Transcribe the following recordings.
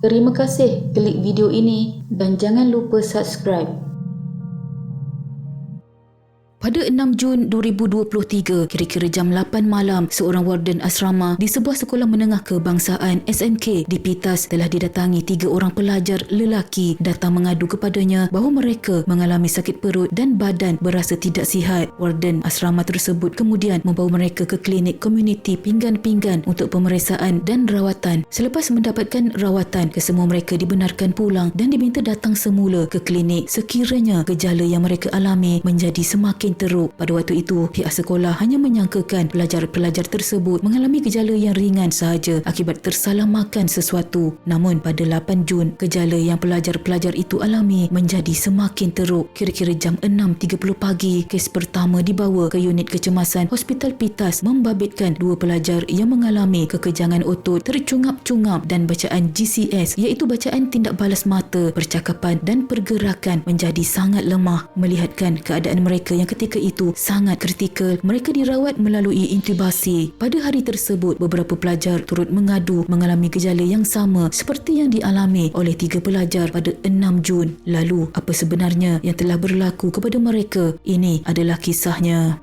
Terima kasih klik video ini dan jangan lupa subscribe. Pada 6 Jun 2023, kira-kira jam 8 malam, seorang warden asrama di sebuah sekolah menengah kebangsaan SMK di Pitas telah didatangi 3 orang pelajar lelaki datang mengadu kepadanya bahawa mereka mengalami sakit perut dan badan berasa tidak sihat. Warden asrama tersebut kemudian membawa mereka ke klinik komuniti Pinggan-Pinggan untuk pemeriksaan dan rawatan. Selepas mendapatkan rawatan, kesemua mereka dibenarkan pulang dan diminta datang semula ke klinik sekiranya gejala yang mereka alami menjadi semakin teruk. Pada waktu itu, pihak sekolah hanya menyangkakan pelajar-pelajar tersebut mengalami gejala yang ringan sahaja akibat tersalah makan sesuatu. Namun pada 8 Jun, gejala yang pelajar-pelajar itu alami menjadi semakin teruk. Kira-kira jam 6.30 pagi, kes pertama dibawa ke unit kecemasan Hospital Pitas membabitkan 2 pelajar yang mengalami kekejangan otot, tercungap-cungap dan bacaan GCS iaitu bacaan tindak balas mata, percakapan dan pergerakan menjadi sangat lemah. Melihatkan keadaan mereka yang ketika itu sangat kritikal, mereka dirawat melalui intubasi. Pada hari tersebut, beberapa pelajar turut mengadu mengalami gejala yang sama seperti yang dialami oleh 3 pelajar pada 6 Jun. Lalu, apa sebenarnya yang telah berlaku kepada mereka? Ini adalah kisahnya.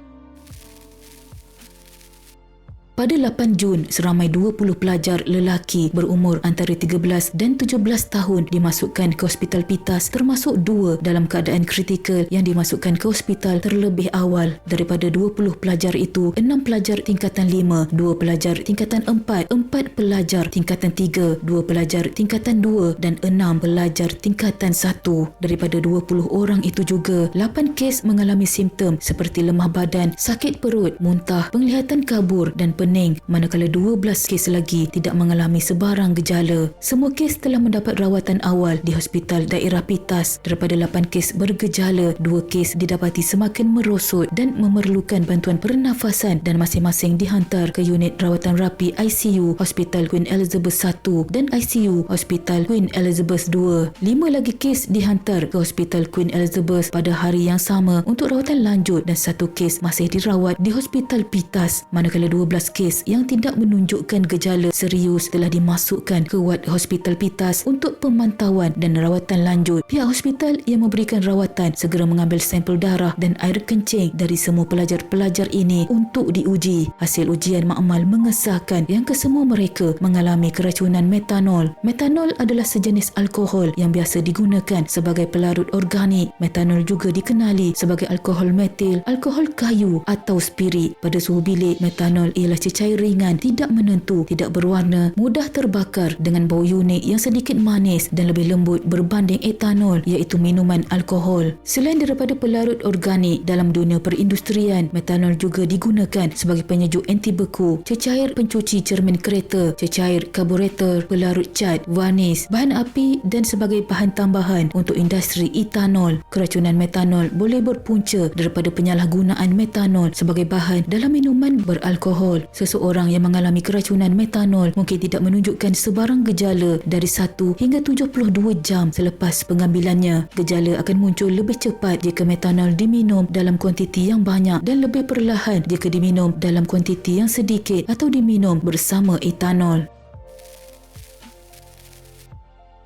Pada 8 Jun, seramai 20 pelajar lelaki berumur antara 13 dan 17 tahun dimasukkan ke Hospital Pitas, termasuk 2 dalam keadaan kritikal yang dimasukkan ke hospital terlebih awal. Daripada 20 pelajar itu, 6 pelajar tingkatan 5, 2 pelajar tingkatan 4, 4 pelajar tingkatan 3, 2 pelajar tingkatan 2 dan 6 pelajar tingkatan 1. Daripada 20 orang itu juga, 8 kes mengalami simptom seperti lemah badan, sakit perut, muntah, penglihatan kabur dan pening, manakala 12 kes lagi tidak mengalami sebarang gejala. Semua kes telah mendapat rawatan awal di Hospital Daerah Pitas. Daripada 8 kes bergejala, 2 kes didapati semakin merosot dan memerlukan bantuan pernafasan dan masing-masing dihantar ke unit rawatan rapi ICU Hospital Queen Elizabeth I dan ICU Hospital Queen Elizabeth II. 5 lagi kes dihantar ke Hospital Queen Elizabeth pada hari yang sama untuk rawatan lanjut dan 1 kes masih dirawat di Hospital Pitas, manakala 12 kes yang tidak menunjukkan gejala serius telah dimasukkan ke wad Hospital Pitas untuk pemantauan dan rawatan lanjut. Pihak hospital yang memberikan rawatan segera mengambil sampel darah dan air kencing dari semua pelajar-pelajar ini untuk diuji. Hasil ujian makmal mengesahkan yang kesemua mereka mengalami keracunan metanol. Metanol adalah sejenis alkohol yang biasa digunakan sebagai pelarut organik. Metanol juga dikenali sebagai alkohol metil, alkohol kayu atau spirit. Pada suhu bilik, metanol ialah cecair ringan, tidak menentu, tidak berwarna, mudah terbakar dengan bau unik yang sedikit manis dan lebih lembut berbanding etanol iaitu minuman alkohol. Selain daripada pelarut organik dalam dunia perindustrian, metanol juga digunakan sebagai penyejuk anti beku, cecair pencuci cermin kereta, cecair karburator, pelarut cat, varnis, bahan api dan sebagai bahan tambahan untuk industri etanol. Keracunan metanol boleh berpunca daripada penyalahgunaan metanol sebagai bahan dalam minuman beralkohol. Seseorang yang mengalami keracunan metanol mungkin tidak menunjukkan sebarang gejala dari 1 hingga 72 jam selepas pengambilannya. Gejala akan muncul lebih cepat jika metanol diminum dalam kuantiti yang banyak dan lebih perlahan jika diminum dalam kuantiti yang sedikit atau diminum bersama etanol.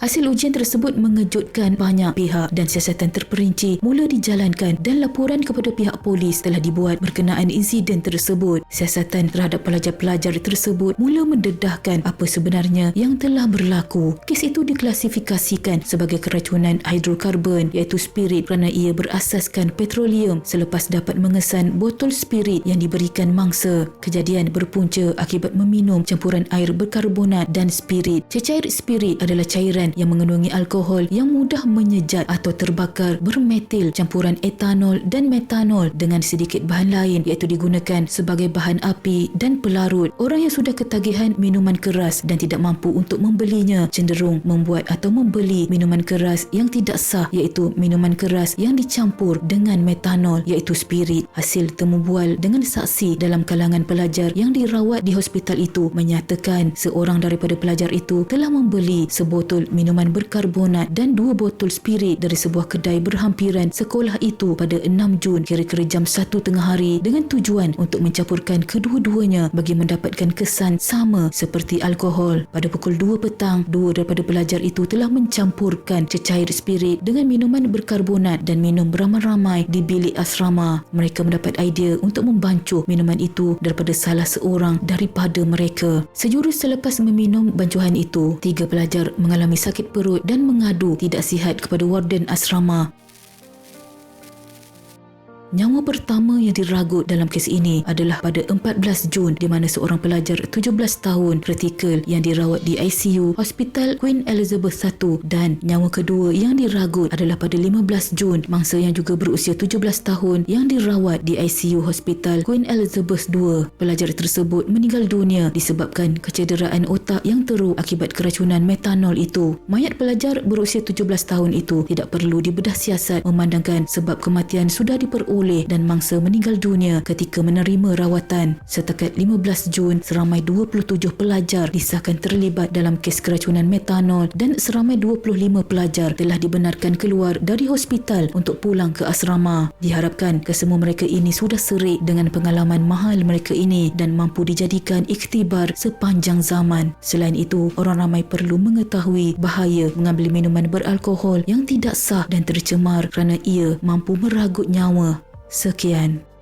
Hasil ujian tersebut mengejutkan banyak pihak dan siasatan terperinci mula dijalankan dan laporan kepada pihak polis telah dibuat berkenaan insiden tersebut. Siasatan terhadap pelajar-pelajar tersebut mula mendedahkan apa sebenarnya yang telah berlaku. Kes itu diklasifikasikan sebagai keracunan hidrokarbon iaitu spirit kerana ia berasaskan petroleum selepas dapat mengesan botol spirit yang diberikan mangsa. Kejadian berpunca akibat meminum campuran air berkarbonat dan spirit. Cecair spirit adalah cairan yang mengandungi alkohol yang mudah menyejat atau terbakar bermetil campuran etanol dan metanol dengan sedikit bahan lain iaitu digunakan sebagai bahan api dan pelarut. Orang yang sudah ketagihan minuman keras dan tidak mampu untuk membelinya cenderung membuat atau membeli minuman keras yang tidak sah iaitu minuman keras yang dicampur dengan metanol iaitu spirit. Hasil temu bual dengan saksi dalam kalangan pelajar yang dirawat di hospital itu menyatakan seorang daripada pelajar itu telah membeli sebotol minuman berkarbonat dan 2 botol spirit dari sebuah kedai berhampiran sekolah itu pada 6 Jun kira-kira jam 1 tengah hari dengan tujuan untuk mencampurkan kedua-duanya bagi mendapatkan kesan sama seperti alkohol. Pada pukul 2 petang, 2 daripada pelajar itu telah mencampurkan cecair spirit dengan minuman berkarbonat dan minum beramai-ramai di bilik asrama. Mereka mendapat idea untuk membancuh minuman itu daripada salah seorang daripada mereka. Sejurus selepas meminum bancuhan itu, 3 pelajar mengalami sakit perut dan mengadu tidak sihat kepada warden asrama. Nyawa pertama yang diragut dalam kes ini adalah pada 14 Jun di mana seorang pelajar 17 tahun kritikal yang dirawat di ICU Hospital Queen Elizabeth I dan nyawa kedua yang diragut adalah pada 15 Jun mangsa yang juga berusia 17 tahun yang dirawat di ICU Hospital Queen Elizabeth II. Pelajar tersebut meninggal dunia disebabkan kecederaan otak yang teruk akibat keracunan metanol itu. Mayat pelajar berusia 17 tahun itu tidak perlu dibedah siasat memandangkan sebab kematian sudah diperoleh dan mangsa meninggal dunia ketika menerima rawatan. Setakat 15 Jun, seramai 27 pelajar disahkan terlibat dalam kes keracunan metanol dan seramai 25 pelajar telah dibenarkan keluar dari hospital untuk pulang ke asrama. Diharapkan kesemua mereka ini sudah serik dengan pengalaman mahal mereka ini dan mampu dijadikan iktibar sepanjang zaman. Selain itu, orang ramai perlu mengetahui bahaya mengambil minuman beralkohol yang tidak sah dan tercemar kerana ia mampu meragut nyawa. Sekian.